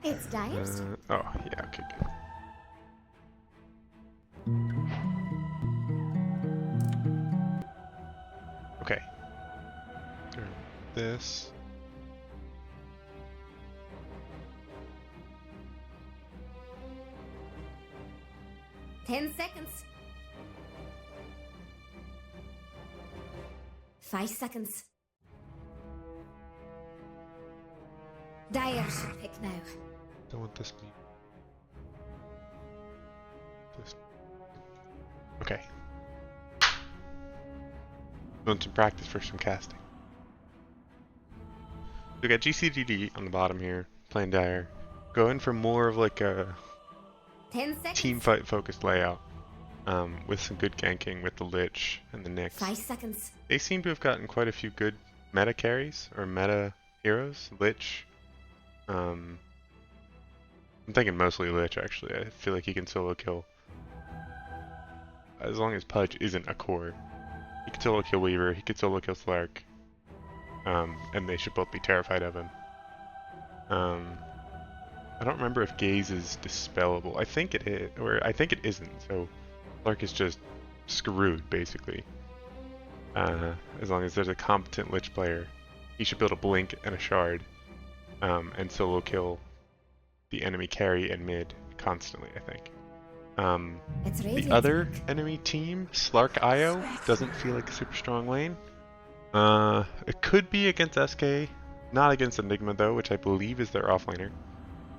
It's Dyer's. Oh, yeah, okay, good. Okay. This. 10 seconds. 5 seconds. Dyer should pick now. Don't want this meat. This. Okay. Doing some practice for some casting. We got GCDD on the bottom here, playing Dyer. Going for more of like a 10 seconds. team fight focused layout. With some good ganking with the Lich and the Nyx. 5 seconds. They seem to have gotten quite a few good meta carries, or meta heroes. Lich. I'm thinking mostly Lich actually. I feel like he can solo kill. As long as Pudge isn't a core. He could solo kill Weaver, he could solo kill Slark. And they should both be terrified of him. I don't remember if Gaze is dispellable. I think it is, or I think it isn't, so Slark is just screwed, basically. As long as there's a competent Lich player, he should build a Blink and a Shard, and solo kill the enemy carry and mid constantly, I think. The other enemy team, Slark IO, doesn't feel like a super strong lane. It could be against SK, not against Enigma though, which I believe is their offlaner.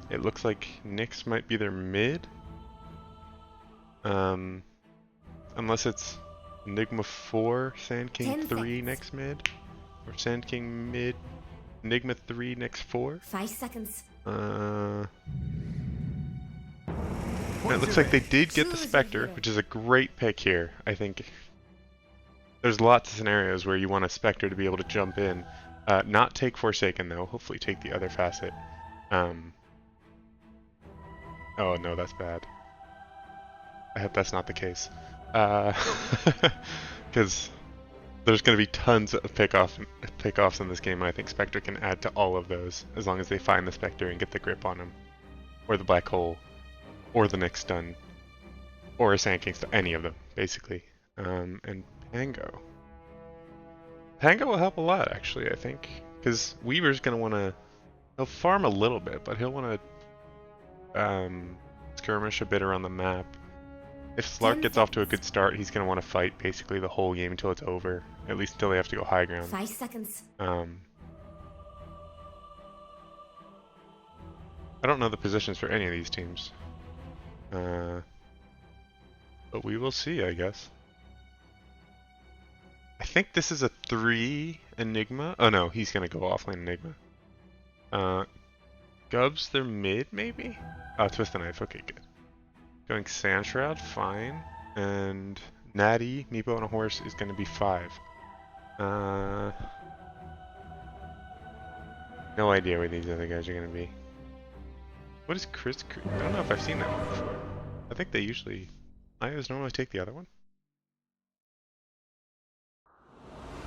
It looks like Nyx might be their mid. Unless it's Enigma 4, Sand King 3 Nyx mid, or Sand King mid, Enigma 3 Nyx 4. 5 seconds. It looks like they did get the Spectre, which is a great pick here. I think there's lots of scenarios where you want a Spectre to be able to jump in. Not take Forsaken though, hopefully take the other facet. Oh no, that's bad. I hope that's not the case. Because there's going to be tons of pickoffs in this game, and I think Spectre can add to all of those, as long as they find the Spectre and get the grip on him. Or the Black Hole. Or the Nyx stun. Or a Sand King stun. Any of them, basically. And Pango. Pango will help a lot, actually, I think. Because Weaver's going to want to... He'll farm a little bit, but he'll want to skirmish a bit around the map. If Slark gets off to a good start, he's going to want to fight basically the whole game until it's over. At least until they have to go high ground. 5 seconds. I don't know the positions for any of these teams. But we will see, I guess. I think this is a 3 Enigma. Oh no, he's going to go offlane Enigma. Gubs, they're mid, maybe? Oh, Twist the Knife. Okay, good. Going Sand Shroud, fine. And Natty, Meepo on a horse is going to be 5. No idea where these other guys are going to be. What is Chris? I don't know if I've seen that one before. I think they usually... IOs normally take the other one.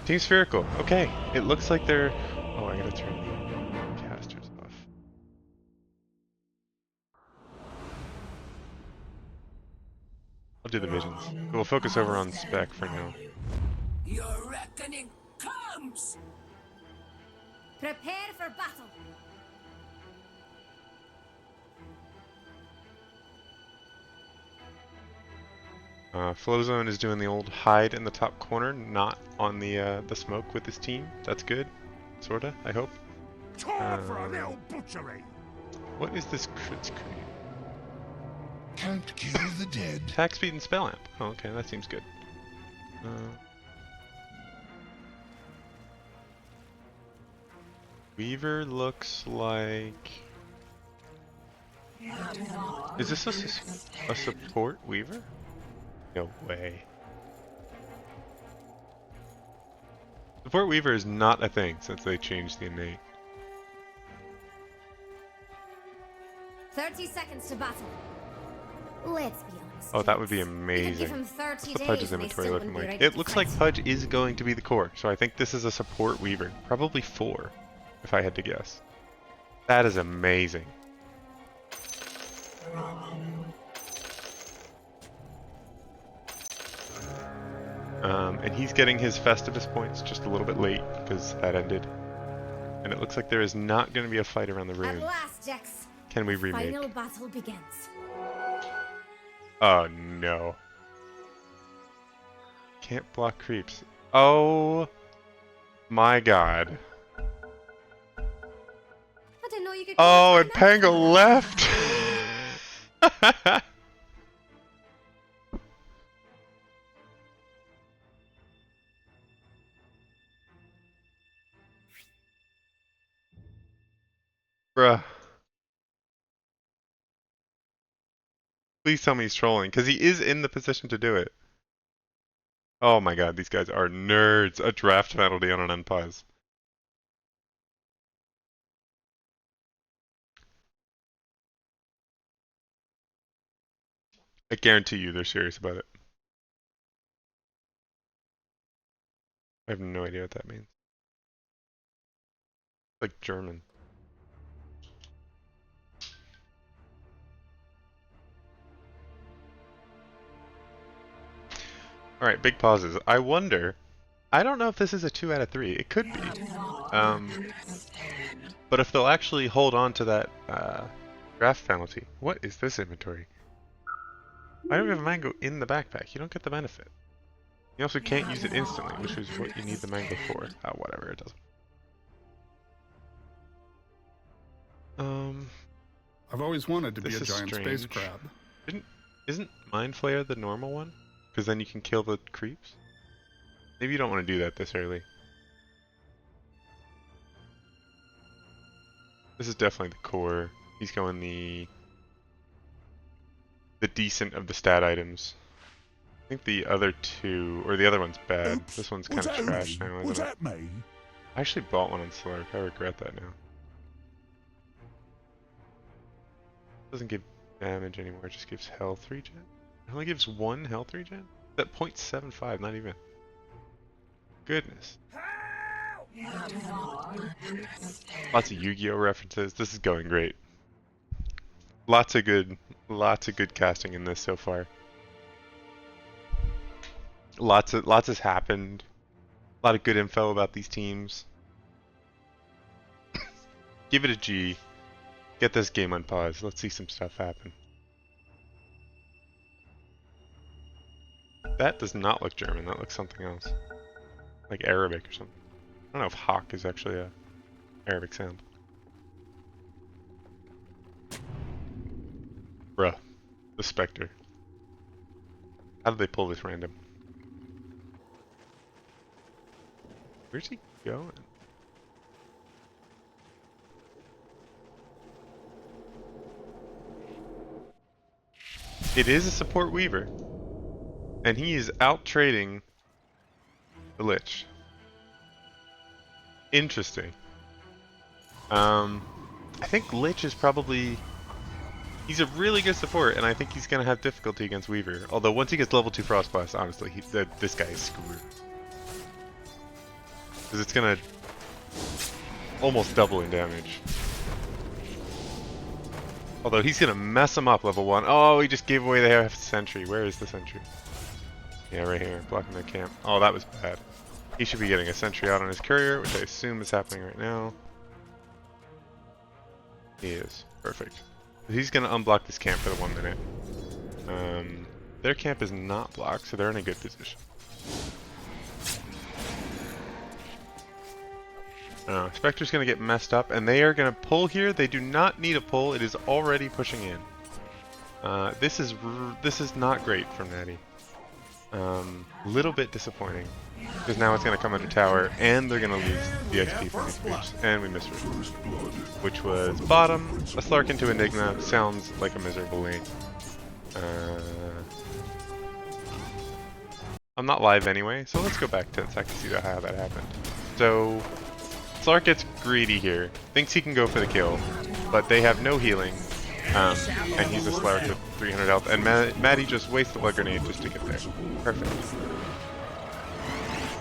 Team Spherical. Okay, it looks like they're... Oh, I gotta turn the casters off. I'll do the visions. We'll focus over on spec for now. Your reckoning comes! Prepare for battle. Flowzone is doing the old hide in the top corner, not on the smoke with his team. That's good, sorta. I hope. For a little butchery. What is this crit screen? Can't kill the dead. Attack speed and spell amp. Oh, okay, that seems good. Weaver looks like... Is this a support Weaver? No way. Support Weaver is not a thing since they changed the innate. 30 seconds to battle. Let's be honest. Oh, that would be Give amazing. him 30 What's the days, Pudge's they inventory still looking wouldn't be like? ready It to looks fight. like Pudge is going to be the core, so I think this is a support Weaver. Probably 4, if I had to guess. That is amazing. And he's getting his Festivus points just a little bit late because that ended. And it looks like there is not going to be a fight around the At rune. last, Jax. Can we The remake? final battle begins. Oh no. Can't block creeps. Oh my god. I didn't know you could. Oh, and Pango left! Bruh. Please tell me he's trolling, because he is in the position to do it. Oh my god, these guys are nerds. A draft penalty on an unpause. I guarantee you they're serious about it. I have no idea what that means. Like German. Alright, big pauses. I wonder, I don't know if this is a 2 out of 3. It could be. But if they'll actually hold on to that draft penalty. What is this inventory? Why do we have a mango in the backpack? You don't get the benefit. You also can't use it instantly, which is what you need the mango for. Oh, whatever, it doesn't. I've always wanted to be This a is giant strange. space crab. Isn't Mind Flayer the normal one? Because then you can kill the creeps? Maybe you don't want to do that this early. This is definitely the core. He's going the decent of the stat items. I think the other two, or the other one's bad. Oops, This one's was kind of that trash me? now, Was isn't it? that me? I actually bought one on Slark. I regret that now. Doesn't give damage anymore, it just gives health regen. It only gives 1 health regen? That 0.75, not even. Goodness. Lots of Yu-Gi-Oh references. This is going great. Lots of good casting in this so far. Lots has happened. A lot of good info about these teams. Give it a G. Get this game on pause. Let's see some stuff happen. That does not look German. That looks something else. Like Arabic or something. I don't know if hawk is actually a Arabic sound. Bruh. The Spectre. How did they pull this random? Where's he going? It is a support weaver. And he is out trading the Lich. Interesting. I think Lich is probably... He's a really good support, and I think he's going to have difficulty against Weaver. Although once he gets level 2 Frostblast, honestly, this guy is screwed. Because it's going to almost double in damage. Although he's going to mess him up level 1. Oh, he just gave away the half sentry. Where is the sentry? Yeah, right here, blocking their camp. Oh, that was bad. He should be getting a sentry out on his courier, which I assume is happening right now. He is. Perfect. He's going to unblock this camp for the 1 minute. Their camp is not blocked, so they're in a good position. Spectre's going to get messed up, and they are going to pull here. They do not need a pull. It is already pushing in. This is not great from Natty. Little bit disappointing, because now it's going to come under tower, and they're going to lose the XP from these creeps, and we missed it, which was bottom. A Slark into Enigma sounds like a miserable lane. I'm not live anyway, so let's go back 10 seconds to see how that happened. So, Slark gets greedy here, thinks he can go for the kill, but they have no healing, and he's a Slark with 300 health, and Maddie just wasted a blood grenade just to get there. Perfect.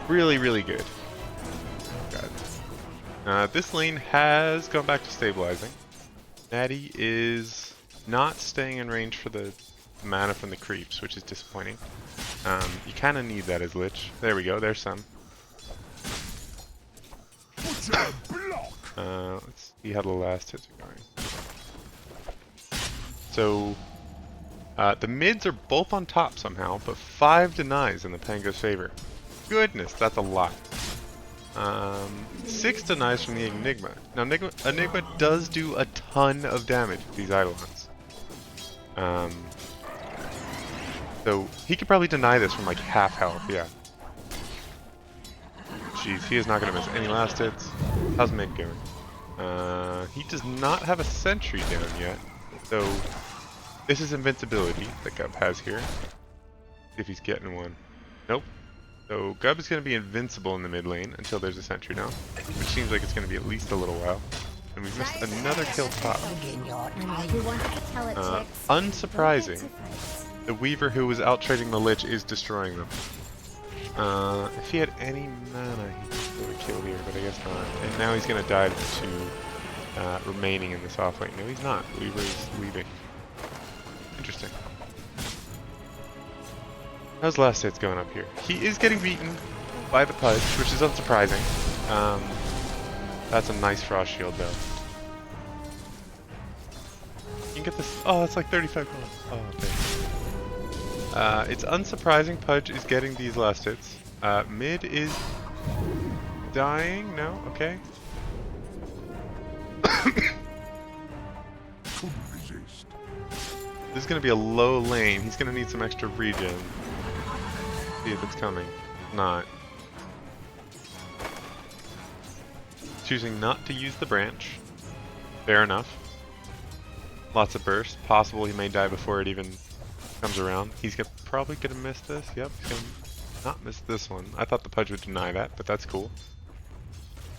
Really, really good. God. This lane has gone back to stabilizing. Maddie is not staying in range for the mana from the creeps, which is disappointing. You kind of need that as Lich. There we go, there's some. Let's see how the last hits are going. So, the mids are both on top somehow, but 5 denies in the Pango's favor. Goodness, that's a lot. 6 denies from the Enigma. Now, Enigma does do a ton of damage with these Eidolons. So, he could probably deny this from like half health, yeah. Jeez, he is not going to miss any last hits. How's mid going? He does not have a sentry down yet, so this is invincibility that Gub has here. If he's getting one. Nope. So Gub is going to be invincible in the mid lane until there's a sentry now, which seems like it's going to be at least a little while. And we've missed another kill top. Unsurprising, the Weaver who was out trading the Lich is destroying them. If he had any mana, he could have killed here, but I guess not. And now he's going to die to remaining in this off lane. No, he's not. Weaver's leaving. Interesting. How's last hits going up here? He is getting beaten by the Pudge, which is unsurprising. That's a nice frost shield though. You can get this. Oh, that's like 35 gold. Oh, okay. It's unsurprising Pudge is getting these last hits. Mid is dying. No, okay. This is going to be a low lane. He's going to need some extra regen. See if it's coming. Not. Choosing not to use the branch. Fair enough. Lots of burst. Possible he may die before it even comes around. He's probably going to miss this. Yep, he's going to not miss this one. I thought the Pudge would deny that, but that's cool.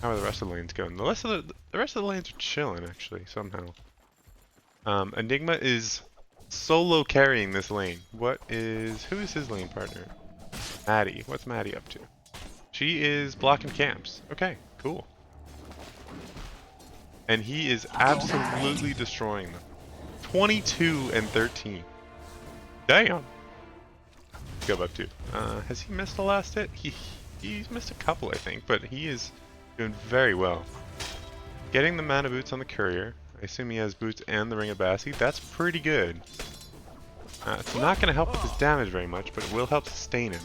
How are the rest of the lanes going? The rest of the lanes are chilling, actually, somehow. Enigma is solo carrying this lane. Who is his lane partner? Maddie. What's Maddie up to? She is blocking camps. Okay, cool. And he is absolutely destroying them. 22 and 13. Damn. Go up to. Has he missed the last hit? He's missed a couple, I think, but he is doing very well. Getting the mana boots on the courier. I assume he has boots and the Ring of Bassi. That's pretty good. It's not going to help with his damage very much, but it will help sustain him.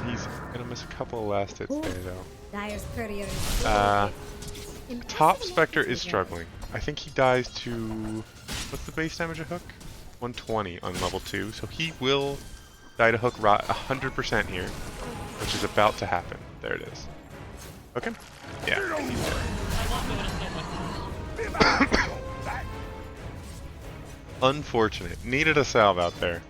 He's going to miss a couple of last hits there, though. Top Spectre is struggling. I think he dies to... What's the base damage of Hook? 120 on level 2, so he will die to Hook 100% here, which is about to happen. There it is. Okay? Yeah, he's dead. Unfortunate. Needed a salve out there.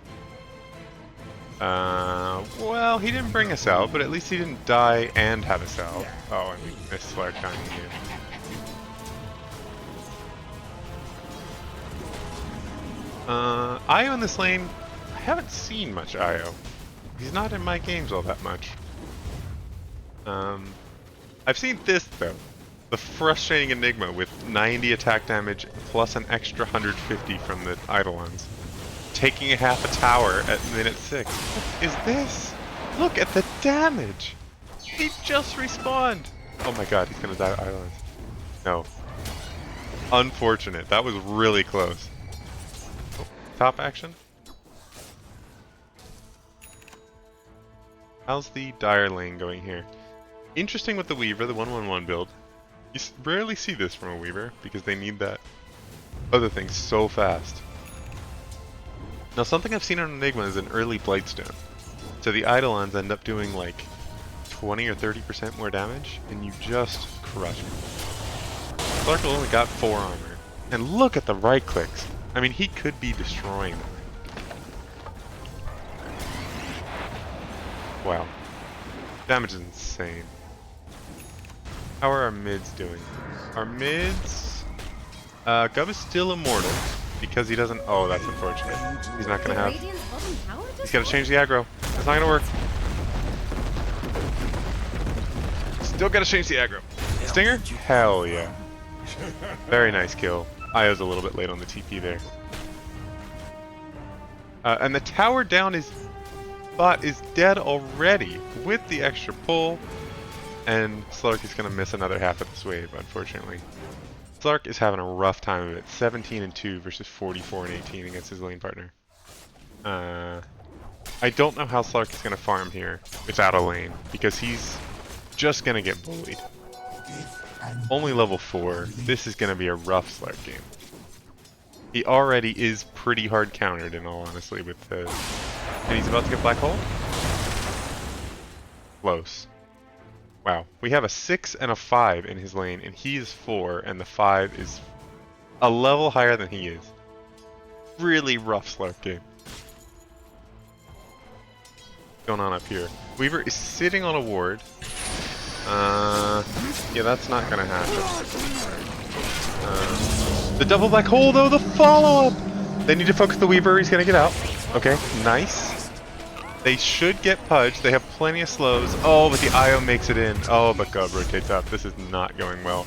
Well, he didn't bring a salve, but at least he didn't die and have a salve. Oh, and we missed Flare Time here. Io in this lane, I haven't seen much Io. He's not in my games all that much. I've seen this though. The frustrating Enigma with 90 attack damage plus an extra 150 from the Eidolons. Taking a half a tower at minute 6. What is this? Look at the damage! He just respawned! Oh my god, he's gonna die to Eidolons. No. Unfortunate. That was really close. Oh, top action? How's the Dire lane going here? Interesting with the Weaver, the 1-1-1 build. You rarely see this from a Weaver, because they need that other thing so fast. Now something I've seen on Enigma is an early Blightstone. So the Eidolons end up doing like 20 or 30% more damage, and you just crush them. Slarkle only got 4 armor. And look at the right clicks. I mean, he could be destroying them. Wow. Damage is insane. How are our mids doing? Our mids... Gub is still immortal, because he doesn't... Oh, that's unfortunate. He's not gonna have... He's gotta change the aggro. It's not gonna work. Still gotta change the aggro. Stinger? Hell yeah. Very nice kill. Io's a little bit late on the TP there. And the tower down is bot is dead already with the extra pull. And Slark is going to miss another half of this wave, unfortunately. Slark is having a rough time of it. 17-2 versus 44-18 against his lane partner. I don't know how Slark is going to farm here without a lane, because he's just going to get bullied. Only level 4. This is going to be a rough Slark game. He already is pretty hard countered, in all honesty, with the... And he's about to get Black Hole? Close. Wow. We have a 6 and a 5 in his lane, and he is 4, and the 5 is a level higher than he is. Really rough Slark game. What's going on up here? Weaver is sitting on a ward. Yeah, that's not gonna happen. The double Black Hole, though, the follow-up! They need to focus the Weaver, he's gonna get out. Okay, nice. They should get Pudge, they have plenty of slows. Oh, but the IO makes it in. Oh, but Gub rotates up. This is not going well.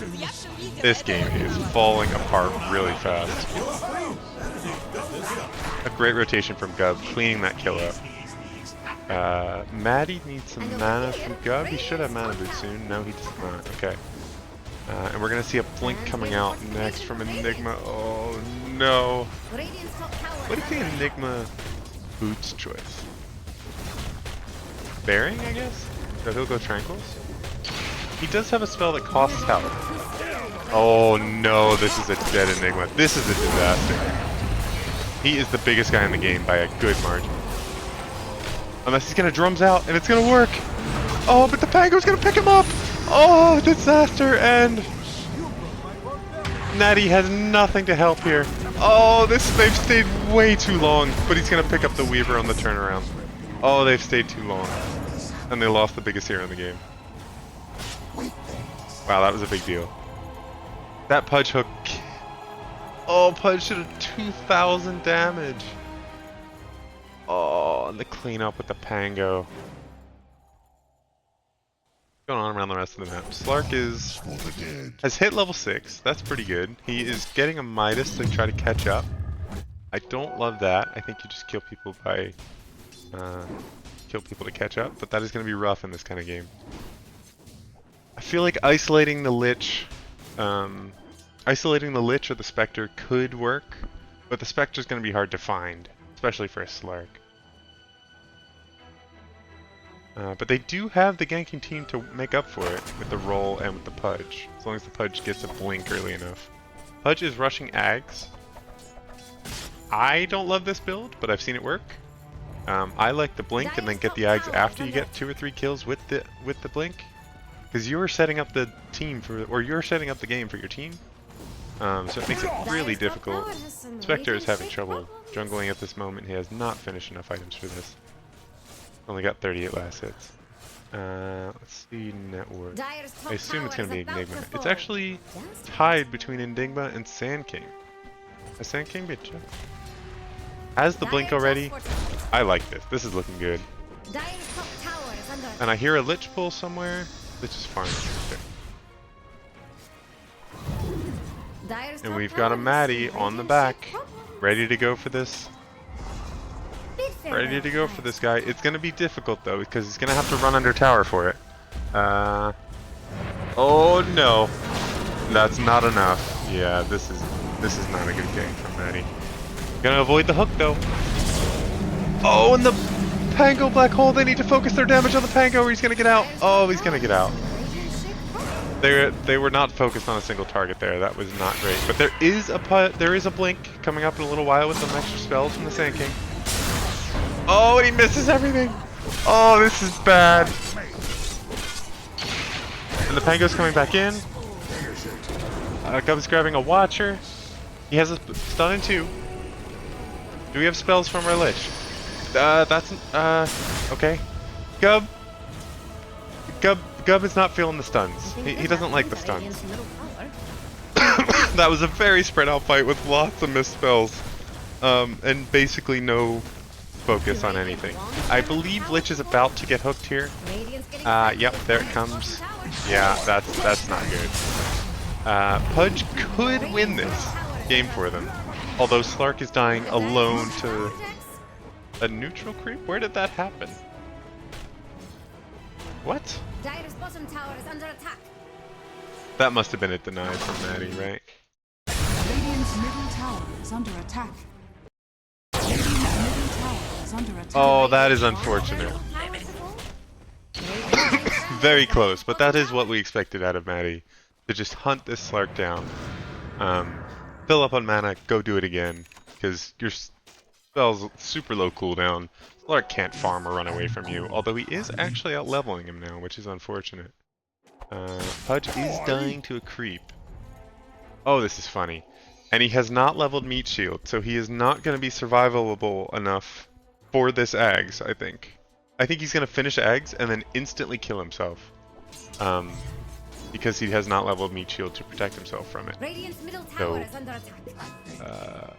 This game is falling apart really fast. A great rotation from Gub, cleaning that kill up. Maddie needs some mana from Gub. He should have mana boost soon. No, he does not. Okay. And we're going to see a blink coming out next from Enigma. Oh, no. What is the Enigma boots choice? Bearing, I guess? So he'll go Tranquils? He does have a spell that costs health. Oh, no. This is a dead Enigma. This is a disaster. He is the biggest guy in the game by a good margin. Unless he's gonna drums out, and it's gonna work! Oh, but the Pango's gonna pick him up! Oh, disaster, and... Natty has nothing to help here. Oh, they've stayed way too long, but he's gonna pick up the Weaver on the turnaround. Oh, they've stayed too long. And they lost the biggest hero in the game. Wow, that was a big deal. That Pudge hook... Oh, Pudge should have 2,000 damage. Oh, and the cleanup with the Pango. Going on around the rest of the map. Slark has hit level 6. That's pretty good. He is getting a Midas to try to catch up. I don't love that. I think you just kill people by to catch up, but that is going to be rough in this kind of game. I feel like isolating the Lich or the Spectre could work, but the Spectre is going to be hard to find, especially for a Slark. But they do have the ganking team to make up for it with the roll and with the Pudge, as long as the Pudge gets a blink early enough. Pudge is rushing Ags. I don't love this build, but I've seen it work. I like the blink and then get the Ags after you get 2 or 3 kills with the blink, because you're setting up the team for, or you're setting up the game for your team. So it makes it really difficult. Spectre is having trouble jungling at this moment. He has not finished enough items for this. Only got 38 last hits. Let's see net worth. I assume it's going to be Enigma. It's actually tied between Enigma and Sand King. Has Sand King been checked? Has the blink already? I like this. This is looking good. And I hear a Lich pull somewhere. Lich is farming. Okay. And we've got a Maddie on the back, ready to go for this. Ready to go for this guy. It's going to be difficult though, because he's going to have to run under tower for it. Oh no. That's not enough. Yeah, this is not a good game from Maddie. Gonna avoid the hook though. Oh, and the Pango Black Hole, they need to focus their damage on the Pango or he's gonna get out. Oh, he's gonna get out. They were not focused on a single target there. That was not great. But there is a blink coming up in a little while with some extra spells from the Sand King. Oh, and he misses everything. Oh, this is bad. And the Pango's coming back in. Gub's grabbing a Watcher. He has a stun in 2. Do we have spells from our Lich? Okay. Gub is not feeling the stuns. He doesn't like the stuns. That was a very spread out fight with lots of missed spells. And basically no focus on anything. I believe Lich is about to get hooked here. Yep, there it comes. Yeah, that's not good. Pudge could win this game for them. Although Slark is dying alone to A neutral creep? Where did that happen? What? Dire's bottom tower is under attack. That must have been a deny from Maddie, right? Radiant's middle tower is under attack. Radiant's middle tower is under attack. Oh, that is unfortunate. Very close, but that is what we expected out of Maddie. To just hunt this Slark down. Fill up on mana, go do it again. Because your spell's super low cooldown. Slark can't farm or run away from you, although he is actually out leveling him now, which is unfortunate. Pudge is dying to a creep. Oh, this is funny. And he has not leveled Meat Shield, so he is not going to be survivable enough for this Ags, I think. I think he's going to finish Ags and then instantly kill himself. Because he has not leveled Meat Shield to protect himself from it. Radiant's middle tower is under attack.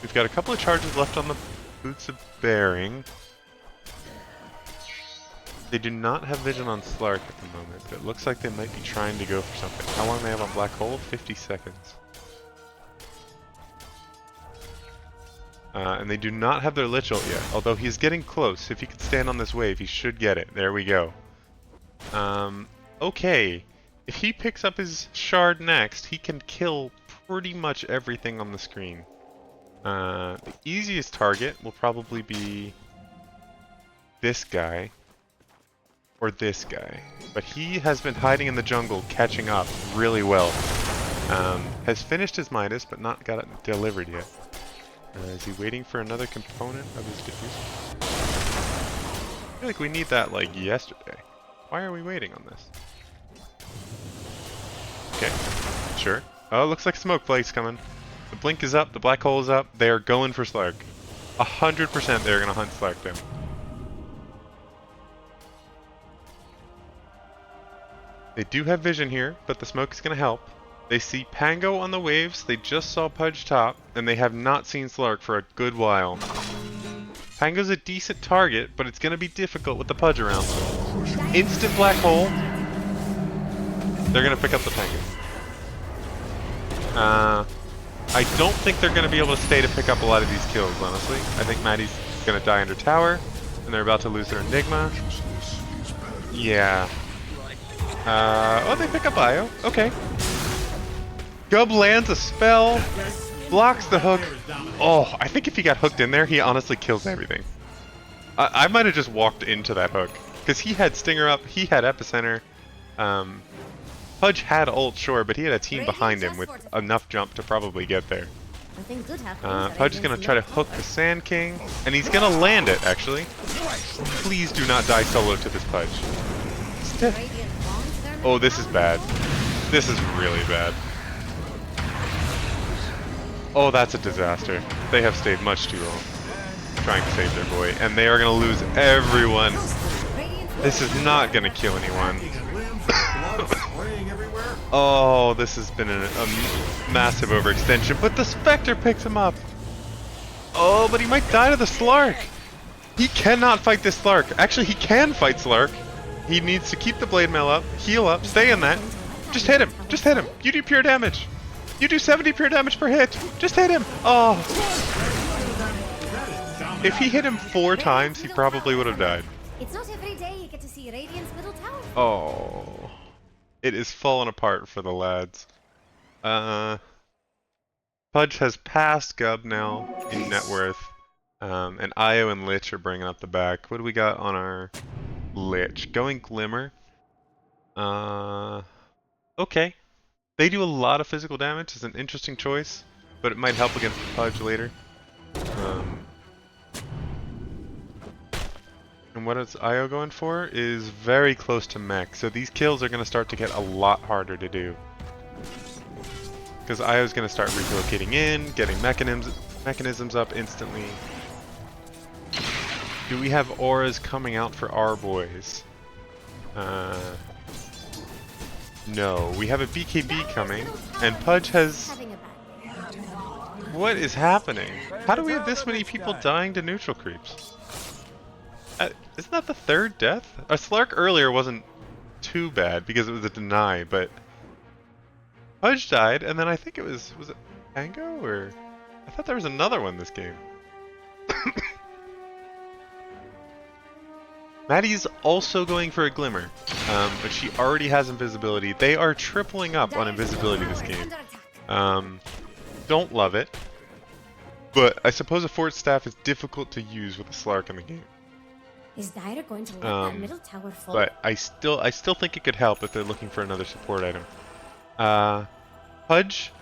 We've got a couple of charges left on the Boots of Bearing. They do not have vision on Slark at the moment, but it looks like they might be trying to go for something. How long do they have on Black Hole? 50 seconds. And they do not have their Lich ult yet, although he's getting close. If he could stand on this wave, he should get it. There we go. Okay. If he picks up his shard next, he can kill pretty much everything on the screen. The easiest target will probably be this guy. Or this guy. But he has been hiding in the jungle, catching up really well. Has finished his Midas, but not got it delivered yet. Is he waiting for another component of his diffuser? I feel like we need that like yesterday. Why are we waiting on this? Okay, sure. Oh, looks like Smoke Flakes coming. The blink is up, the black hole is up. They are going for Slark. 100% they're gonna hunt Slark down. They do have vision here, but the smoke is gonna help. They see Pango on the waves, they just saw Pudge top, and they have not seen Slark for a good while. Pango's a decent target, but it's going to be difficult with the Pudge around. Instant black hole. They're going to pick up the Pango. I don't think they're going to be able to stay to pick up a lot of these kills, honestly. I think Maddie's going to die under tower, and they're about to lose their Enigma. Yeah. Oh, they pick up Io. Okay. Gub lands a spell, blocks the hook. Oh, I think if he got hooked in there, he honestly kills everything. I might have just walked into that hook. Because he had Stinger up, he had Epicenter. Pudge had ult, sure, but he had a team behind him with enough jump to probably get there. Pudge is going to try to hook the Sand King, and he's going to land it, actually. Please do not die solo to this Pudge. Oh, this is bad. This is really bad. Oh, that's a disaster. They have stayed much too long trying to save their boy, and they are going to lose everyone. This is not going to kill anyone. Oh, this has been a massive overextension, but the Spectre picks him up. Oh, but he might die to the Slark. He cannot fight this Slark. Actually, he can fight Slark. He needs to keep the Blade Mail up, heal up, stay in that. Just hit him. Just hit him. You do pure damage. You do 70 pure damage per hit. Just hit him. Oh. If he hit him 4 times, he probably would have died. It's not every day you get to see Radiant's middle tower. Oh. It is falling apart for the lads. Pudge has passed Gub now in net worth. And Io and Lich are bringing up the back. What do we got on our Lich? Going Glimmer. Okay. They do a lot of physical damage. It's an interesting choice, but it might help against Pudge later. And what is Io going for is very close to mech, so these kills are going to start to get a lot harder to do. Because Io's going to start relocating in, getting mechanisms up instantly. Do we have auras coming out for our boys? No, we have a BKB coming, and Pudge has... What is happening? How do we have this many people dying to neutral creeps? Isn't that the 3rd death? A Slark earlier wasn't too bad because it was a deny, but Pudge died, and then I think it was Tango, or I thought there was another one this game. Maddie's also going for a Glimmer, but she already has invisibility. They are tripling up on invisibility this game. Don't love it, but I suppose a Fort Staff is difficult to use with a Slark in the game. Is Dire going to let that middle tower fall? But I still think it could help if they're looking for another support item. Pudge?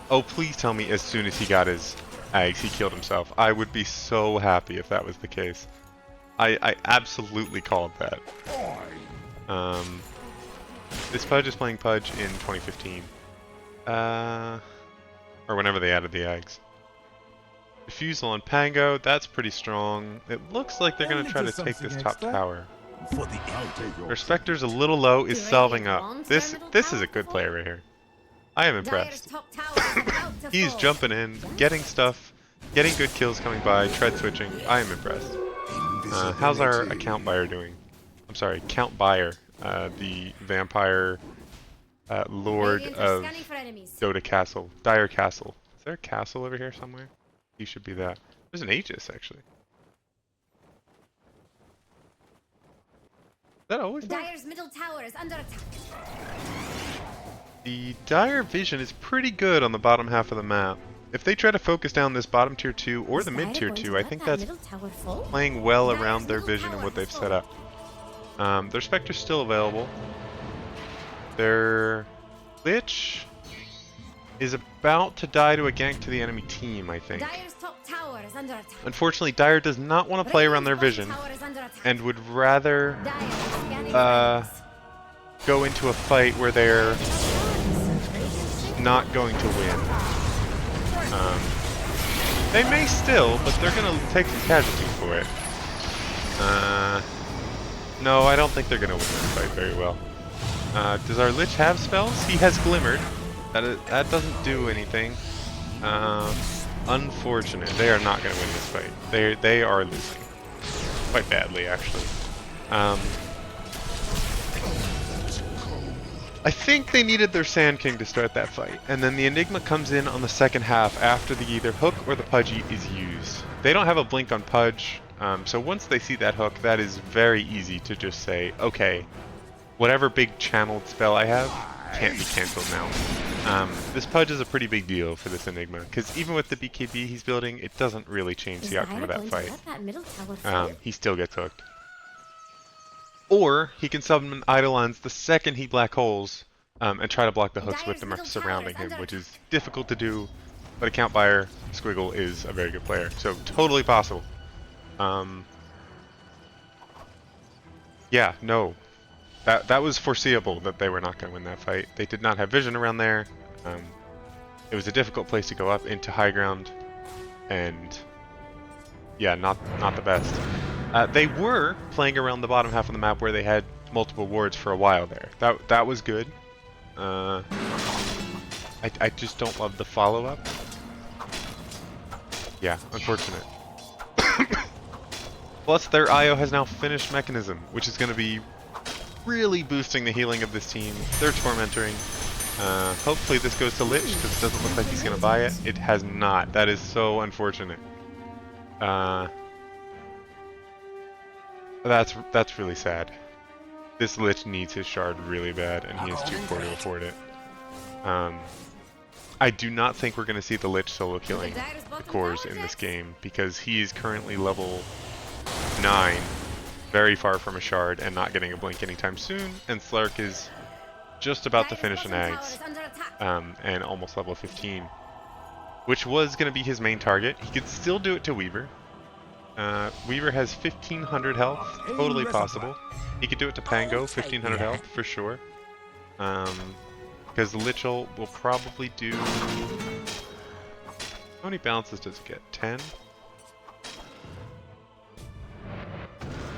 Oh, please tell me as soon as he got his eggs, he killed himself. I would be so happy if that was the case. I absolutely called that. This Pudge is playing Pudge in 2015. Or whenever they added the eggs. Refusal on Pango, that's pretty strong. It looks like they're going to try to take this top tower. Their Spectre's a little low, is salving up. This is a good player right here. I am impressed. He's jumping in, getting stuff, getting good kills coming by, tread switching. I am impressed. How's our account buyer doing? I'm sorry, Count Buyer, the vampire lord of Dota Castle, Dire Castle. Is there a castle over here somewhere? He should be that. There's an Aegis, actually. Is that always there? Dire's middle tower is under attack. The Dire vision is pretty good on the bottom half of the map. If they try to focus down this bottom tier 2 or the mid tier 2, I think that's playing well around their vision and what they've set up. Their Spectre's still available. Their Lich is about to die to a gank to the enemy team, I think. Dire's top tower is under attack. Unfortunately, Dire does not want to play around their vision and would rather go into a fight where they're not going to win. They may still, but they're going to take some casualties for it. No, I don't think they're going to win this fight very well. Does our Lich have spells? He has Glimmered. That doesn't do anything. Unfortunate. They are not going to win this fight. They are losing. Quite badly, actually. I think they needed their Sand King to start that fight, and then the Enigma comes in on the second half after the either hook or the Pudgy is used. They don't have a blink on Pudge, so once they see that hook, that is very easy to just say, okay, whatever big channeled spell I have can't be cancelled now. This Pudge is a pretty big deal for this Enigma, because even with the BKB he's building, it doesn't really change the outcome of that fight. He still gets hooked. Or he can summon Eidolons the second he black holes and try to block the hooks with the mercs surrounding him, which is difficult to do, but Account Buyer Squiggle is a very good player, so totally possible. Yeah, no. That was foreseeable that they were not going to win that fight. They did not have vision around there. It was a difficult place to go up into high ground, and yeah, not the best. They were playing around the bottom half of the map where they had multiple wards for a while there. That was good. I just don't love the follow-up. Yeah, unfortunate. Plus, their IO has now finished Mechanism, which is going to be really boosting the healing of this team. They're tormenting. Hopefully this goes to Lich, because it doesn't look like he's going to buy it. It has not. That is so unfortunate. That's really sad. This Lich needs his shard really bad, and he is too poor to afford it. I do not think we're going to see the Lich solo killing the cores in this game, because he is currently level 9, very far from a shard, and not getting a blink anytime soon, and Slark is just about to finish an Ags, and almost level 15, which was going to be his main target. He could still do it to Weaver. Weaver has 1500 health, totally possible. He could do it to Pango, 1500 health for sure. Because the Lich will probably do... How many balances does it get? 10?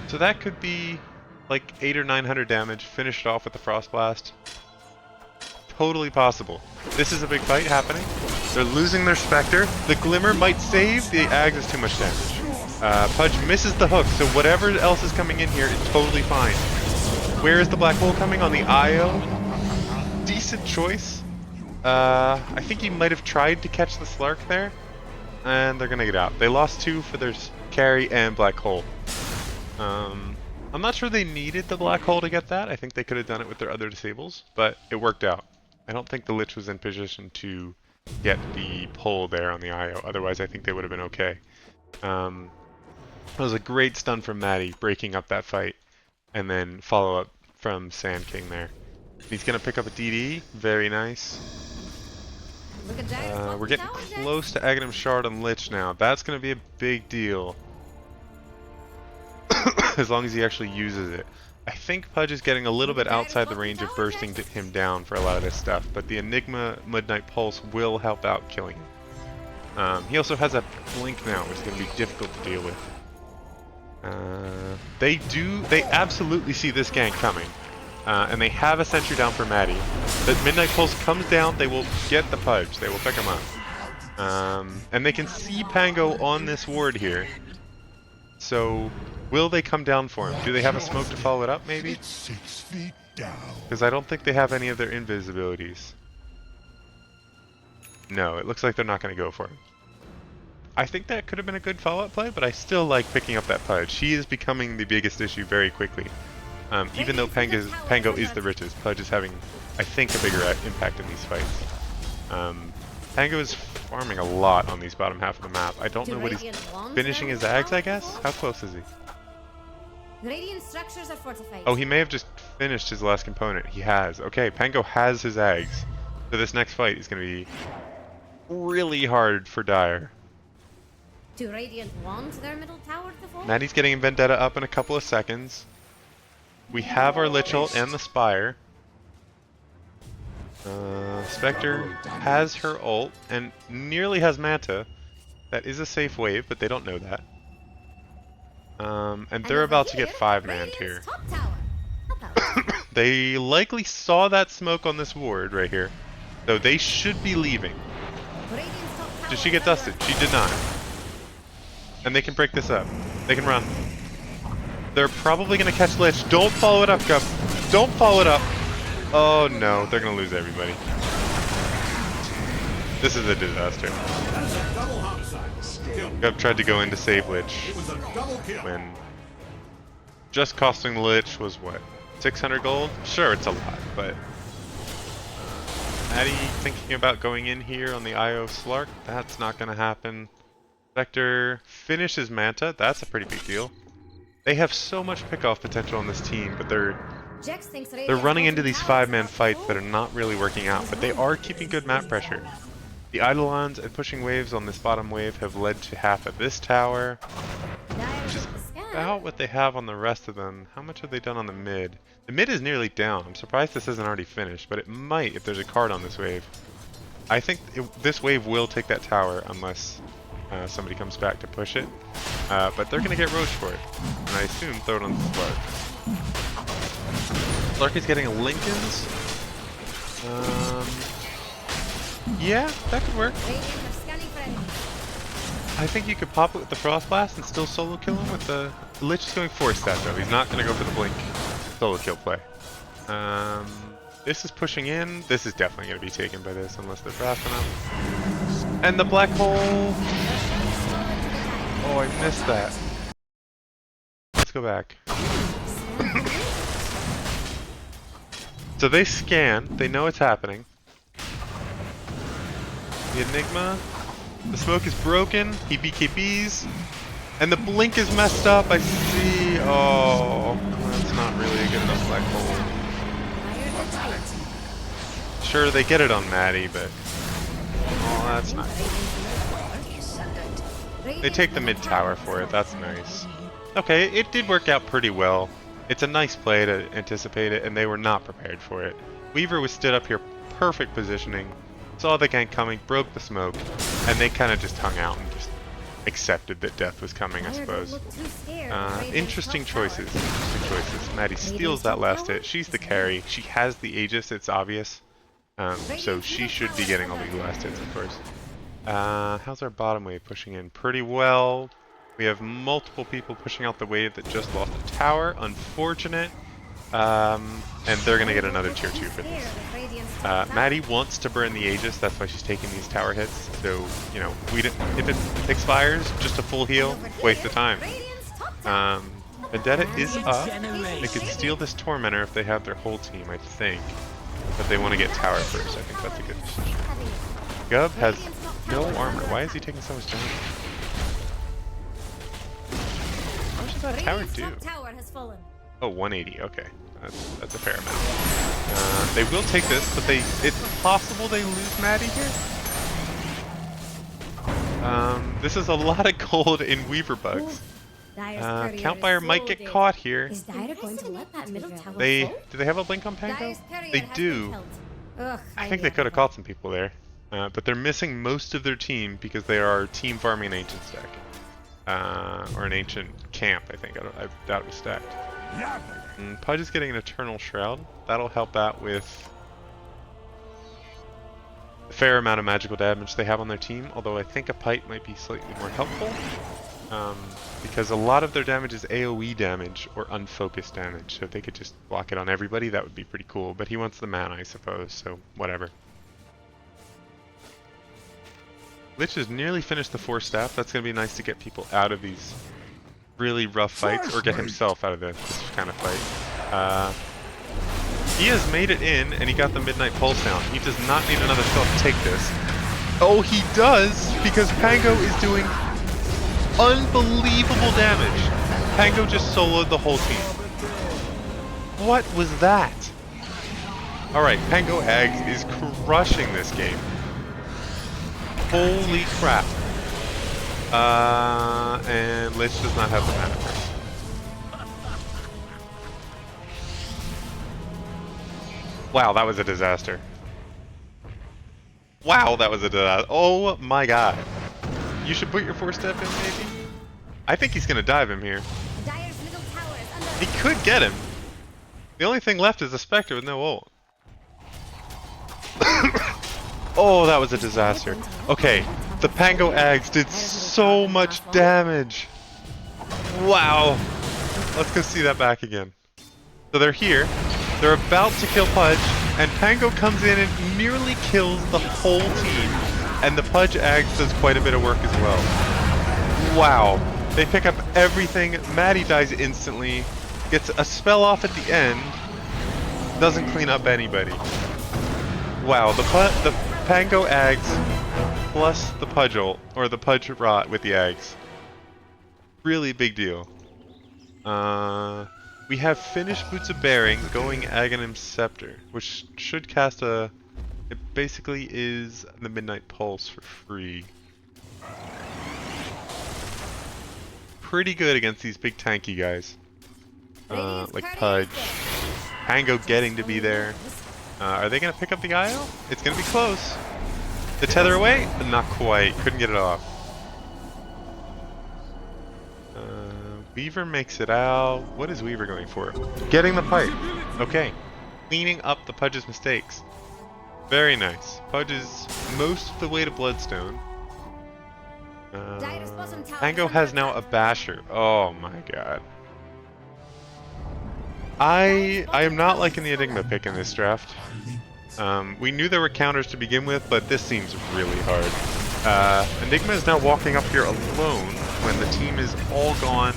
So that could be like 800 or 900 damage, finish it off with the Frost Blast. Totally possible. This is a big fight happening. They're losing their Spectre. The Glimmer might save, the Ags is too much damage. Pudge misses the hook, so whatever else is coming in here is totally fine. Where is the black hole coming? On the IO? Decent choice. I think he might have tried to catch the Slark there, and they're gonna get out. They lost 2 for their carry and black hole. I'm not sure they needed the black hole to get that. I think they could have done it with their other disables, but it worked out. I don't think the Lich was in position to get the pull there on the IO. Otherwise, I think they would have been okay. It was a great stun from Maddie, breaking up that fight, and then follow up from Sand King there. He's gonna pick up a DD. Very nice. Look at Jax. We're getting close to Aghanim Shard on Lich now. That's gonna be a big deal. As long as he actually uses it. I think Pudge is getting a little bit outside the range of bursting him down for a lot of this stuff, but the Enigma Midnight Pulse will help out killing him. He also has a blink now, which is going to be difficult to deal with. They absolutely see this gank coming, and they have a sentry down for Maddie. The Midnight Pulse comes down, they will get the Pudge, they will pick him up. And they can see Pango on this ward here. So, will they come down for him? Do they have a smoke to follow it up, maybe? Because I don't think they have any of their invisibilities. No, it looks like they're not going to go for him. I think that could have been a good follow-up play, but I still like picking up that Pudge. He is becoming the biggest issue very quickly. Even though Pango is the richest, Pudge is having, I think, a bigger impact in these fights. Pango is farming a lot on these bottom half of the map. I don't know what he's finishing his Ags, I guess? How close is he? Radiant structures are fortified. Oh, he may have just finished his last component. He has. Okay, Pango has his Ags. So this next fight is going to be really hard for Dire. Do Radiant want their middle tower to fall? Maddie's getting Vendetta up in a couple of seconds. We have our Lich ult and the Spire. Spectre has her ult and nearly has Manta. That is a safe wave, but they don't know that. And they're about to get 5-manned here. They likely saw that smoke on this ward right here. So they should be leaving. Did she get dusted? She did not. And they can break this up. They can run. They're probably going to catch Lich. Don't follow it up, Gup. Don't follow it up. Oh no, they're going to lose everybody. This is a disaster. Gup tried to go in to save Lich when just costing Lich was what? 600 gold? Sure, it's a lot, but Maddie thinking about going in here on the IO Slark? That's not going to happen. Vector finishes Manta. That's a pretty big deal. They have so much pickoff potential on this team, but they're running into these 5-man fights that are not really working out, but they are keeping good map pressure. The Eidolons and pushing waves on this bottom wave have led to half of this tower, which is about what they have on the rest of them. How much have they done on the mid? The mid is nearly down. I'm surprised this isn't already finished, but it might if there's a card on this wave. I think this wave will take that tower unless somebody comes back to push it. But they're going to get Roach for it. And I assume throw it on the Slark. Slark is getting a Lincoln's. Yeah, that could work. I think you could pop it with the Frost Blast and still solo kill him with the Lich is going 4-stat though. He's not going to go for the Blink solo kill play. This is pushing in. This is definitely going to be taken by this unless they're fast enough. And the black hole. Oh, I missed that. Let's go back. So they scan. They know it's happening. The Enigma. The smoke is broken. He BKBs. And the blink is messed up. I see. Oh, that's not really a good enough black hole. Sure, they get it on Maddie, but oh, that's not good. They take the mid tower for it. That's nice. Okay, it did work out pretty well. It's a nice play to anticipate it, and they were not prepared for it. Weaver was stood up here, perfect positioning, saw the gank coming, broke the smoke, and they kind of just hung out and just accepted that death was coming, I suppose. Interesting choices. Interesting choices. Maddie steals that last hit. She's the carry. She has the Aegis, it's obvious. So she should be getting all these last hits, of course. How's our bottom wave pushing in? Pretty well. We have multiple people pushing out the wave that just lost a tower. Unfortunate. And they're gonna get another tier 2 for this. Maddie wants to burn the Aegis, that's why she's taking these tower hits. So, you know, if it expires, just a full heal, waste of time. Vendetta is up. They could steal this Tormentor if they have their whole team, I think. But they want to get tower first, I think that's a good decision. Gub has no armor. Why is he taking so much damage? How much does that tower do? Oh, 180, okay. That's a fair amount. They will take this, but it's possible they lose Maddie here? This is a lot of gold in Weaver bugs. Countfire might get caught here. Is Dire going to let that middle tower Do they have a blink on Pango? They do. I think they could have caught some people there. But they're missing most of their team because they are team farming an ancient stack. Or an ancient camp, I think. I doubt it was stacked. Pudge is getting an Eternal Shroud. That'll help out with a fair amount of magical damage they have on their team, although I think a Pipe might be slightly more helpful. Because a lot of their damage is AoE damage or unfocused damage, so if they could just block it on everybody, that would be pretty cool. But he wants the mana, I suppose, so whatever. Lich has nearly finished the 4 staff. That's going to be nice to get people out of these really rough fights, or get himself out of this kind of fight. He has made it in, and he got the Midnight Pulse down. He does not need another spell to take this. Oh, he does, because Pango is doing unbelievable damage. Pango just soloed the whole team. What was that? Alright, Pango Eggs is crushing this game. Holy crap. And Lich does not have the mana first. Wow, that was a disaster. Wow, that was a disaster. Oh my god. You should put your 4-step in, maybe? I think he's gonna dive him here. He could get him. The only thing left is a Spectre with no ult. Oh, that was a disaster. Okay, the Pango Ags did so much damage. Wow. Let's go see that back again. So they're here. They're about to kill Pudge, and Pango comes in and nearly kills the whole team. And the Pudge Ags does quite a bit of work as well. Wow. They pick up everything. Maddie dies instantly. Gets a spell off at the end. Doesn't clean up anybody. Wow, the Pango Ags plus the Pudge ult, or the Pudge Rot with the Ags. Really big deal. We have finished Boots of Bearing going Aghanim Scepter, which should cast a... It basically is the Midnight Pulse for free. Pretty good against these big tanky guys. Like Pudge. Pango getting to be there. Are they going to pick up the IO? It's going to be close. The tether away? Not quite. Couldn't get it off. Weaver makes it out. What is Weaver going for? Getting the pipe. Okay. Cleaning up the Pudge's mistakes. Very nice. Pudge is most of the way to Bloodstone. Pango has now a Basher. Oh my god. I am not liking the Enigma pick in this draft. We knew there were counters to begin with, but this seems really hard. Enigma is now walking up here alone when the team is all gone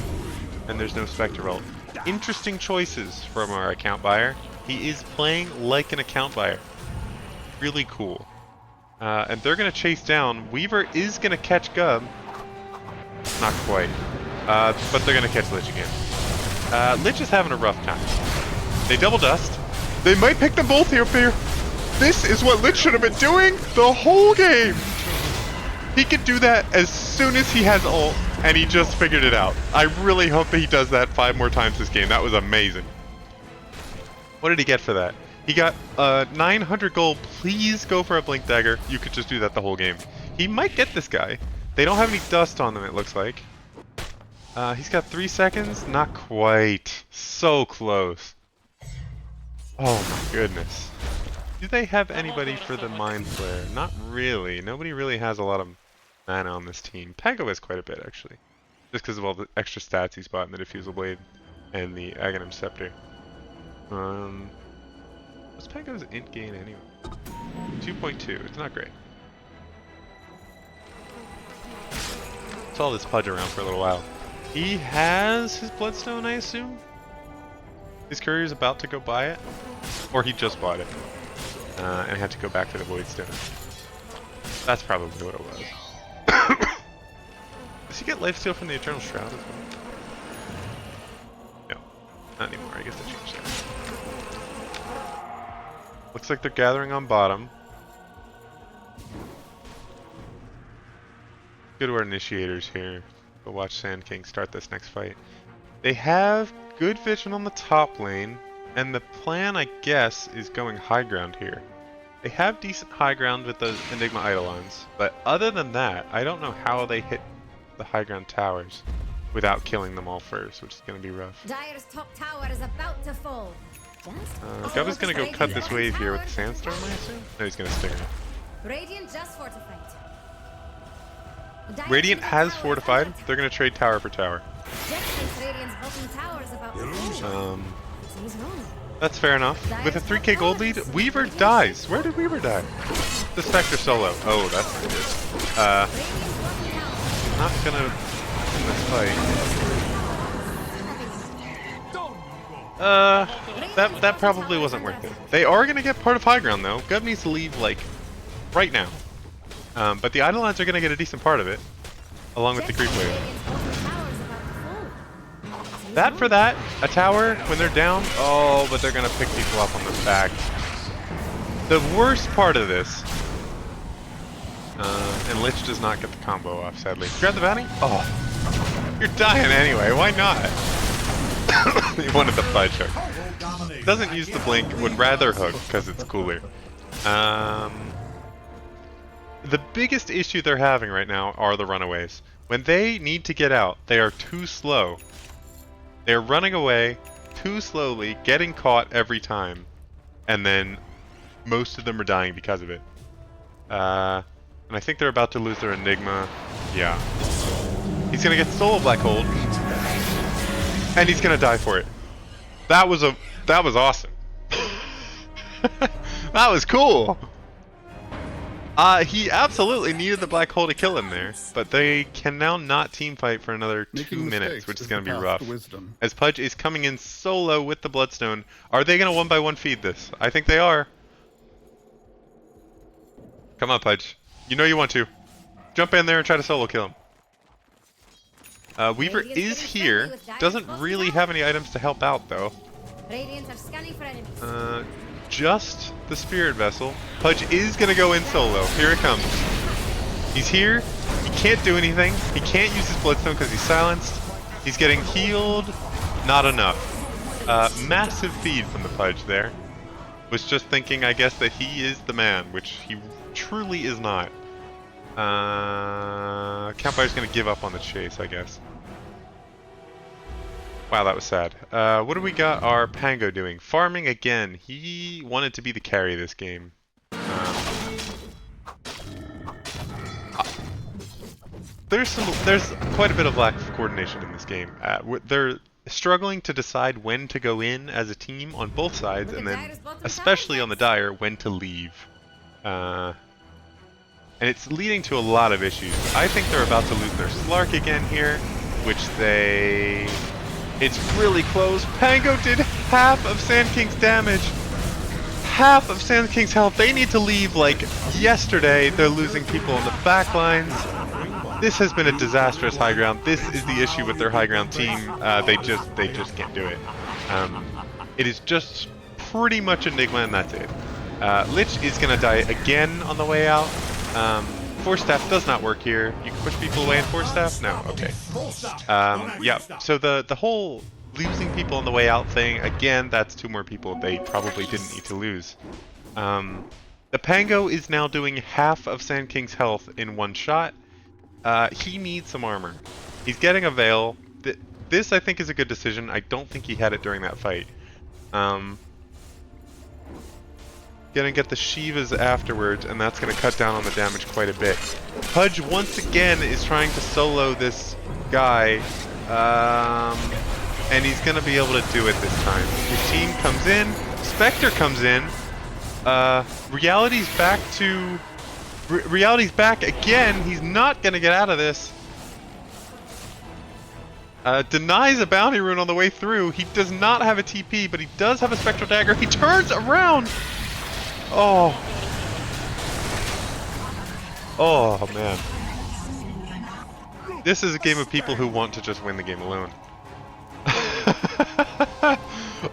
and there's no Spectre ult. Interesting choices from our account buyer. He is playing like an account buyer. Really cool. And they're going to chase down. Weaver is going to catch Gub. Not quite. But they're going to catch Lich again. Lich is having a rough time. They double dust. They might pick them both here, Fear. This is what Lich should have been doing the whole game. He could do that as soon as he has ult, and he just figured it out. I really hope that he does that 5 more times this game. That was amazing. What did he get for that? He got 900 gold. Please go for a Blink Dagger. You could just do that the whole game. He might get this guy. They don't have any dust on them, it looks like. He's got 3 seconds. Not quite. So close. Oh my goodness. Do they have anybody for the Mind Flare? Not really. Nobody really has a lot of mana on this team. Pango has quite a bit, actually. Just because of all the extra stats he's bought in the Diffusal Blade and the Aghanim Scepter. What's Pango's int gain anyway? 2.2. It's not great. Saw this Pudge around for a little while. He has his Bloodstone, I assume? His courier's about to go buy it? Or he just bought it. And had to go back for the Voidstone. That's probably what it was. Does he get lifesteal from the Eternal Shroud as well? No. Not anymore. I guess I changed that. Looks like they're gathering on bottom. Go to our initiators here. Go watch Sand King start this next fight. They have good vision on the top lane, and the plan, I guess, is going high ground here. They have decent high ground with those Enigma Eidolons, but other than that, I don't know how they hit the high ground towers without killing them all first, which is going to be rough. Dire's top tower is about to fall. Gubba's going to go cut this wave here with the Sandstorm, I assume? No, he's going to stinger. Radiant just fortified. Radiant has fortified. They're going to trade tower for tower. That's fair enough. With a 3k gold lead, Weaver dies. Where did Weaver die? The Spectre solo. Oh, that's not good. Not gonna win this fight. That probably wasn't worth it. They are gonna get part of high ground though. Gub needs to leave like right now. But the Eidolons are gonna get a decent part of it, along with the creep wave. That for that, a tower when they're down. Oh, but they're gonna pick people up on the back. The worst part of this, and Lich does not get the combo off, sadly. Grab the bounty. Oh, you're dying anyway. Why not? He wanted the Pudge hook. Doesn't use the blink. Would rather hook because it's cooler. The biggest issue they're having right now are the runaways. When they need to get out, they are too slow. They're running away too slowly, getting caught every time, and then most of them are dying because of it. And I think they're about to lose their Enigma. Yeah. He's gonna get solo Black Hold, and he's gonna die for it. That was awesome. That was cool. He absolutely needed the Black Hole to kill him there, but they can now not team fight for another 2 minutes, which is going to be rough. As Pudge is coming in solo with the Bloodstone, are they going to 1-by-1 feed this? I think they are. Come on, Pudge. You know you want to. Jump in there and try to solo kill him. Weaver is here. Doesn't really have any items to help out, though. Just the Spirit Vessel. Pudge is gonna go in solo. Here it comes. He's here. He can't do anything. He can't use his Bloodstone because he's silenced. He's getting healed. Not enough. Massive feed from the Pudge there. Was just thinking, I guess, that he is the man, which he truly is not. Campfire's gonna give up on the chase, I guess. Wow, that was sad. What do we got our Pango doing? Farming again. He wanted to be the carry this game. There's quite a bit of lack of coordination in this game. They're struggling to decide when to go in as a team on both sides, and then, especially on the Dire, when to leave. And it's leading to a lot of issues. I think they're about to lose their Slark again here, which they... It's really close. Pango did half of Sand King's damage. Half of Sand King's health. They need to leave like yesterday. They're losing people on the back lines. This has been a disastrous high ground. This is the issue with their high ground team. They just can't do it. It is just pretty much Enigma and that's it. Lich is gonna die again on the way out. Force Staff does not work here. You can push people away in Force Staff? No? Okay. Yeah, so the whole losing people on the way out thing, again, that's 2 more people they probably didn't need to lose. The Pango is now doing half of Sand King's health in 1 shot. He needs some armor. He's getting a Veil. This, I think, is a good decision. I don't think he had it during that fight. Gonna get the Shivas afterwards, and that's gonna cut down on the damage quite a bit. Pudge once again is trying to solo this guy. and he's gonna be able to do it this time. His team comes in, Spectre comes in, Reality's back to... Reality's back again, he's not gonna get out of this. Denies a bounty rune on the way through. He does not have a TP, but he does have a Spectral Dagger. He turns around! Oh. Oh, man. This is a game of people who want to just win the game alone.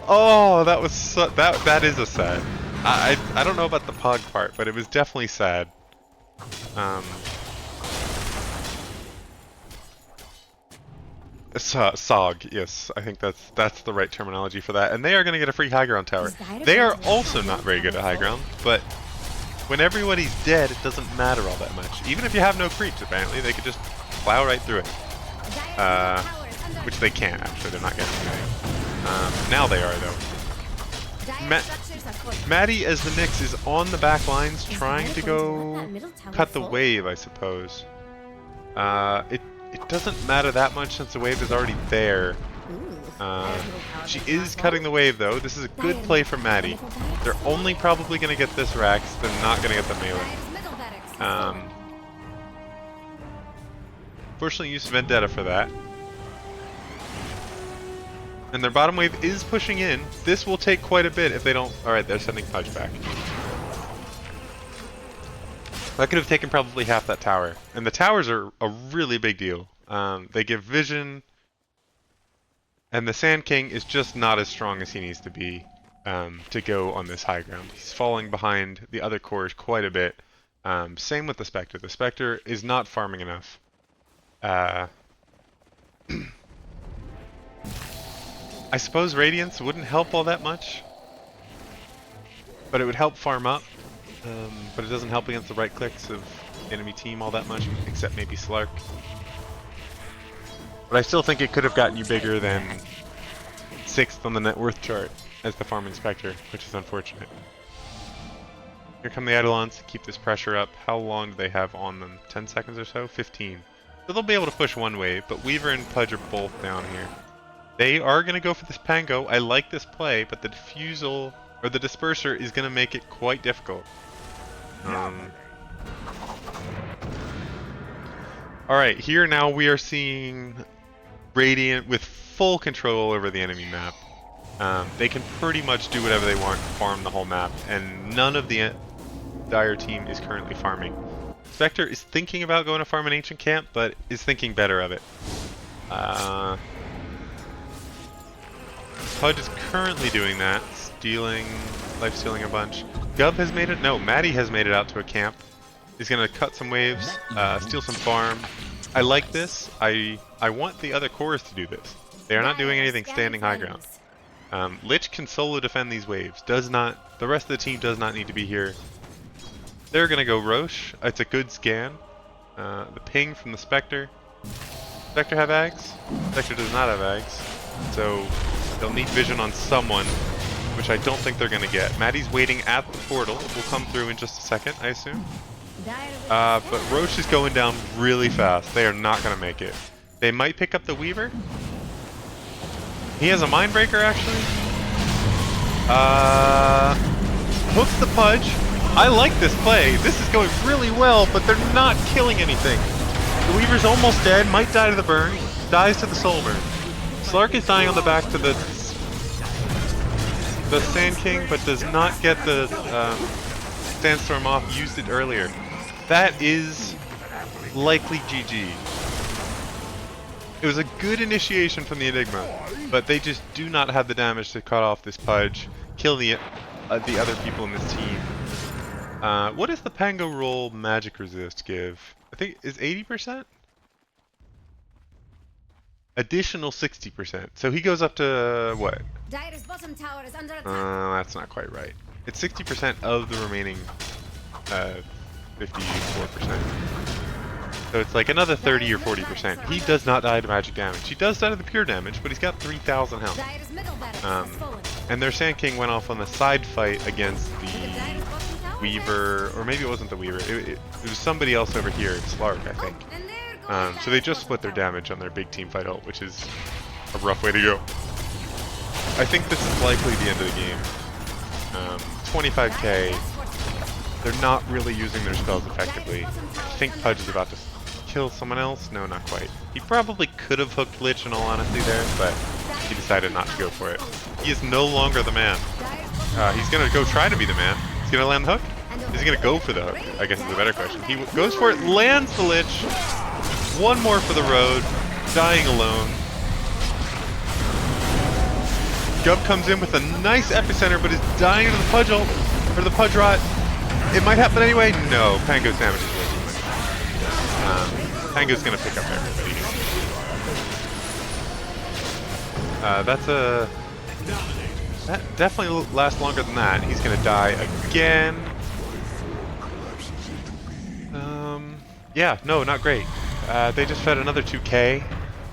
Oh, that was so, that is a sad. I don't know about the pog part, but it was definitely sad. Sog, yes, I think that's the right terminology for that. And they are going to get a free high ground tower. They are also not very good at high ground, but when everybody's dead, it doesn't matter all that much. Even if you have no creeps, apparently, they could just plow right through it. Which they can't, actually. They're not getting anything. Now they are, though. Maddie, as the Nyx, is on the back lines trying to go cut the wave, I suppose. It doesn't matter that much since the wave is already there. She is cutting the wave, though. This is a good play from Maddie. They're only probably going to get this Rax. They're not going to get the melee. Fortunately, use Vendetta for that. And their bottom wave is pushing in. This will take quite a bit if they don't... Alright, they're sending Pudge back. That could have taken probably half that tower. And the towers are a really big deal. They give vision. And the Sand King is just not as strong as he needs to be to go on this high ground. He's falling behind the other cores quite a bit. Same with the Spectre. The Spectre is not farming enough. I suppose Radiance wouldn't help all that much. But it would help farm up. But it doesn't help against the right clicks of enemy team all that much, except maybe Slark. But I still think it could have gotten you bigger than 6th on the net worth chart as the farming Spectre, which is unfortunate. Here come the Eidolons to keep this pressure up. How long do they have on them? 10 seconds or so? 15. So they'll be able to push one wave, but Weaver and Pudge are both down here. They are going to go for this Pango. I like this play, but the Diffusal, or the Disperser, is going to make it quite difficult. Alright, here now we are seeing Radiant with full control over the enemy map. They can pretty much do whatever they want, farm the whole map, and none of the Dire team is currently farming. Spectre is thinking about going to farm an Ancient Camp, but is thinking better of it. Pudge is currently doing that, life stealing a bunch. Gub has made it, no, Maddie has made it out to a camp. He's gonna cut some waves, steal some farm. I like this. I want the other cores to do this. They are not doing anything standing high ground. Lich can solo defend these waves. The rest of the team does not need to be here. They're gonna go Roche. It's a good scan. The ping from the Spectre. Spectre have Ags? Spectre does not have Ags. So they'll need vision on someone, which I don't think they're gonna get. Maddie's waiting at the portal. Will come through in just a second, I assume. But Roche is going down really fast. They are not gonna make it. They might pick up the Weaver. He has a Mindbreaker, actually. Hooks the Pudge. I like this play. This is going really well, but they're not killing anything. The Weaver's almost dead. Might die to the burn. Dies to the soul burn. Slark is dying on the back to the Sand King, but does not get the Sandstorm off. Used it earlier. That is likely GG. It was a good initiation from the Enigma, but they just do not have the damage to cut off this Pudge, kill the other people in this team. What does the Pango roll magic resist give? I think is 80%? Additional 60%. So he goes up to what? Dire's bottom tower is under attack. That's not quite right. It's 60% of the remaining 54%. So it's like another 30 or 40%. He does not die to magic damage. He does die to the pure damage, but he's got 3,000 health. And their Sand King went off on the side fight against the Weaver, or maybe it wasn't the Weaver. It was somebody else over here, Slark, I think. So they just split their damage on their big team fight ult, which is a rough way to go. I think this is likely the end of the game. 25k. They're not really using their spells effectively. I think Pudge is about to kill someone else. No, not quite. He probably could have hooked Lich in all honesty there, but he decided not to go for it. He is no longer the man. He's going to go try to be the man. He's going to land the hook? Is he going to go for the hook? I guess is a better question. He goes for it, lands the Lich. One more for the road. Dying alone. Gub comes in with a nice epicenter, but is dying to the Pudge ult, or the Pudge rot. It might happen anyway. No, Pango's damage is way too much. Pango's going to pick up everybody. That definitely lasts longer than that. He's going to die again. Yeah, no, not great. They just fed another 2k.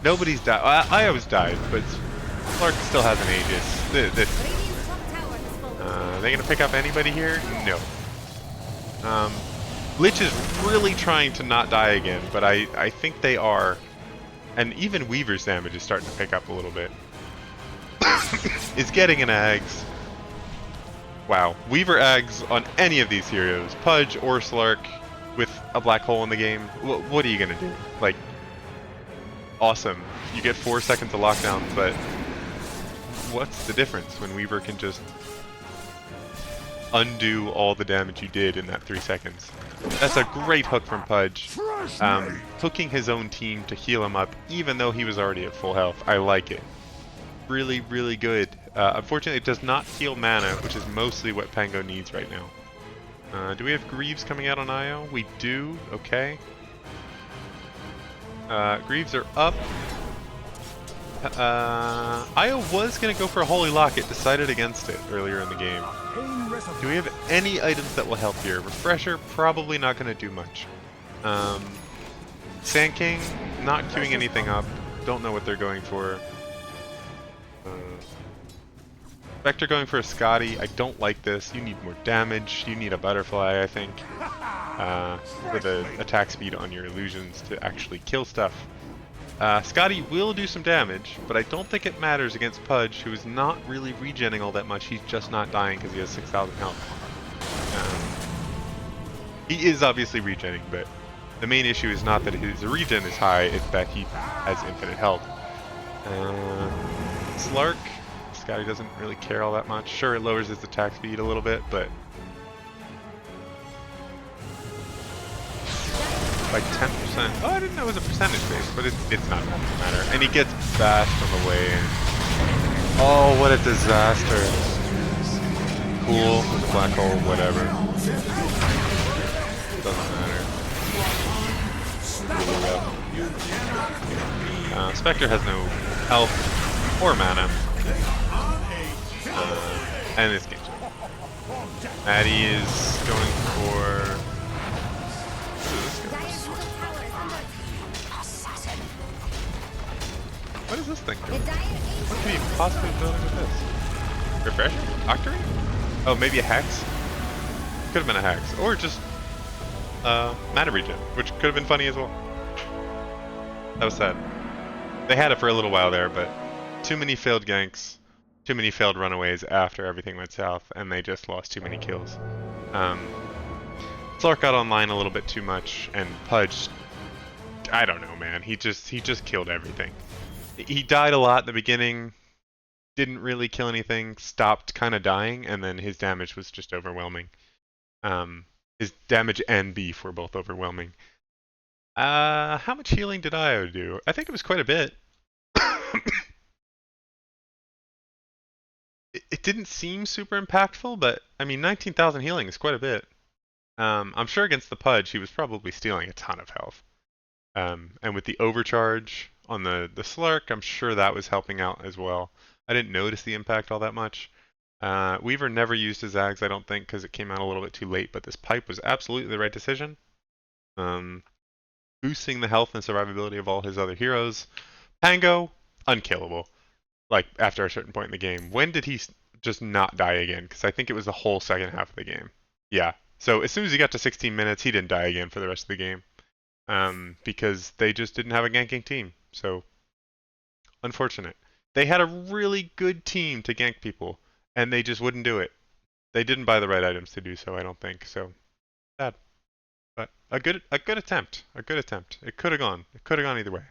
Nobody's died. I always died, but Clark still has an Aegis. Are they going to pick up anybody here? No. Lich is really trying to not die again, but I think they are. And even Weaver's damage is starting to pick up a little bit. Is getting an Ags. Wow. Weaver Ags on any of these heroes, Pudge or Slark, with a black hole in the game. What are you going to do? Like, awesome. You get 4 seconds of lockdown, but what's the difference when Weaver can just undo all the damage you did in that 3 seconds? That's a great hook from Pudge. Hooking his own team to heal him up, even though he was already at full health. I like it. Really, really good. Unfortunately, it does not heal mana, which is mostly what Pango needs right now. Do we have Greaves coming out on Io? We do. Okay. Greaves are up. Io was going to go for a Holy Locket, decided against it earlier in the game. Do we have any items that will help here? Refresher, probably not going to do much. Sand King, not queuing anything up. Don't know what they're going for. Spectre going for a Scotty. I don't like this. You need more damage. You need a Butterfly, I think. For the attack speed on your illusions to actually kill stuff. Scotty will do some damage, but I don't think it matters against Pudge, who is not really regenning all that much. He's just not dying because he has 6,000 health. He is obviously regenning, but the main issue is not that his regen is high, it's that he has infinite health. Slark, Scotty doesn't really care all that much. Sure, it lowers his attack speed a little bit, but like 10%. Oh, I didn't know it was a percentage base, but it's not going to matter. And he gets bashed on the way in. Oh, what a disaster. Cool, with a black hole, whatever. Doesn't matter. Spectre has no health or mana. And this game's over. Maddie is going for... What is this thing doing? What could he possibly be building with this? Refresher? Octarine? Oh, maybe a Hex? Could have been a Hex. Or just mana regen, which could have been funny as well. That was sad. They had it for a little while there, but too many failed ganks, too many failed runaways after everything went south, and they just lost too many kills. Slark got online a little bit too much, and Pudge, I don't know, man. He just killed everything. He died a lot in the beginning, didn't really kill anything, stopped kind of dying, and then his damage was just overwhelming. His damage and beef were both overwhelming. How much healing did Io do? I think it was quite a bit. It didn't seem super impactful, but I mean 19,000 healing is quite a bit. I'm sure against the Pudge he was probably stealing a ton of health. And with the overcharge on the Slark, I'm sure that was helping out as well. I didn't notice the impact all that much. Weaver never used his Zags, I don't think, because it came out a little bit too late, but this pipe was absolutely the right decision. Boosting the health and survivability of all his other heroes. Pango, unkillable. Like, after a certain point in the game. When did he just not die again? Because I think it was the whole second half of the game. Yeah. So as soon as he got to 16 minutes, he didn't die again for the rest of the game. Because they just didn't have a ganking team. So, unfortunate. They had a really good team to gank people, and they just wouldn't do it. They didn't buy the right items to do so, I don't think. So bad. But a good attempt. A good attempt. It could have gone. It could have gone either way.